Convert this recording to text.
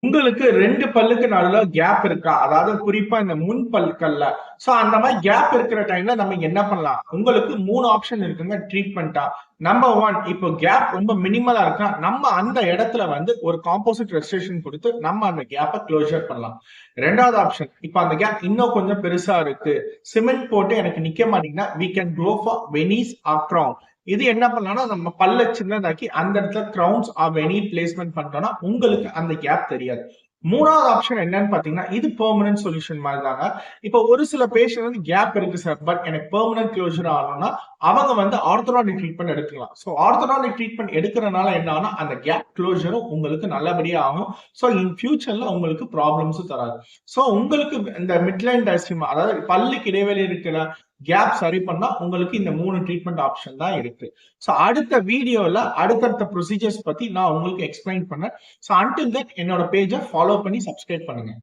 உங்களுக்கு 2 பல்லுக்கு நடுவுல கேப் இருக்கா? அதாவது குறிப்பா இந்த முன் பற்கள்ல. சோ அந்த மாரி கேப் இருக்கிற டைம்ல நம்ம என்ன பண்ணலாம்? உங்களுக்கு 3 ஆப்ஷன் இருக்குங்க ட்ரீட்மெண்ட்டா. நம்பர் 1 இப்போ கேப் ரொம்ப மினிமலா இருக்கா, நம்ம அந்த இடத்துல வந்து ஒரு காம்போசிட் ரெஸ்ட்ரிக்ஷன் குடுத்து நம்ம அந்த கேப்ப குளோஷர் பண்ணலாம். 2வது ஆப்ஷன், இப்ப அந்த கேப் இன்னும் கொஞ்சம் பெருசா இருக்கு. சிமெண்ட் போட்டு எனக்கு நிக்க மாட்டேங்குதுன்னா, we can go for veneers or crown. இது என்ன பண்ணலாம்னா, நம்ம பல்ல சின்னதாக்கி அந்த இடத்துல கிரவுன்ஸ் ஆர் வெனீர் பிளேஸ்மென்ட் பண்ணிட்டோம்னா, உங்களுக்கு அந்த கேப் தெரியாது. 3வது ஆப்ஷன் என்னன்னு பார்த்தீங்கன்னா, இது பெர்மனன்ட் சொல்யூஷன் மாரி தாங்க. இப்போ ஒரு சில பேஷண்ட் வந்து கேப் இருக்கு சார். பட் எனக்கு பெர்மனன்ட் க்ளோஷர் ஆகணும்னா, அவங்க வந்து ஆர்த்தோடான்டிக் ட்ரீட்மென்ட் எடுத்துக்கலாம். ஸோ ஆர்த்தோடான்டிக் ட்ரீட்மென்ட் எடுக்கிறனால என்ன ஆகும்னா, அந்த கேப் க்ளோஷரும் உங்களுக்கு நல்லபடியா ஆகும். ஸோ இன் ஃபியூச்சர்ல உங்களுக்கு ப்ராப்ளம்ஸும் தராது. ஸோ உங்களுக்கு இந்த மிட்லைன் டைஸ்டிமா அதாவது பல்லுக்கு இடைவெளி இருக்கிற கேப் சரி பண்ணா உங்களுக்கு இந்த 3 ட்ரீட்மெண்ட் ஆப்ஷன் தான் இருக்கு. ஸோ அடுத்த வீடியோல அடுத்தடுத்த ப்ரொசீஜர்ஸ் பத்தி நான் உங்களுக்கு எக்ஸ்பிளைன் பண்ணேன். ஸோ அன்டில் தென் என்னோட பேஜ ஃபாலோ பண்ணி சப்ஸ்கிரைப் பண்ணுங்க.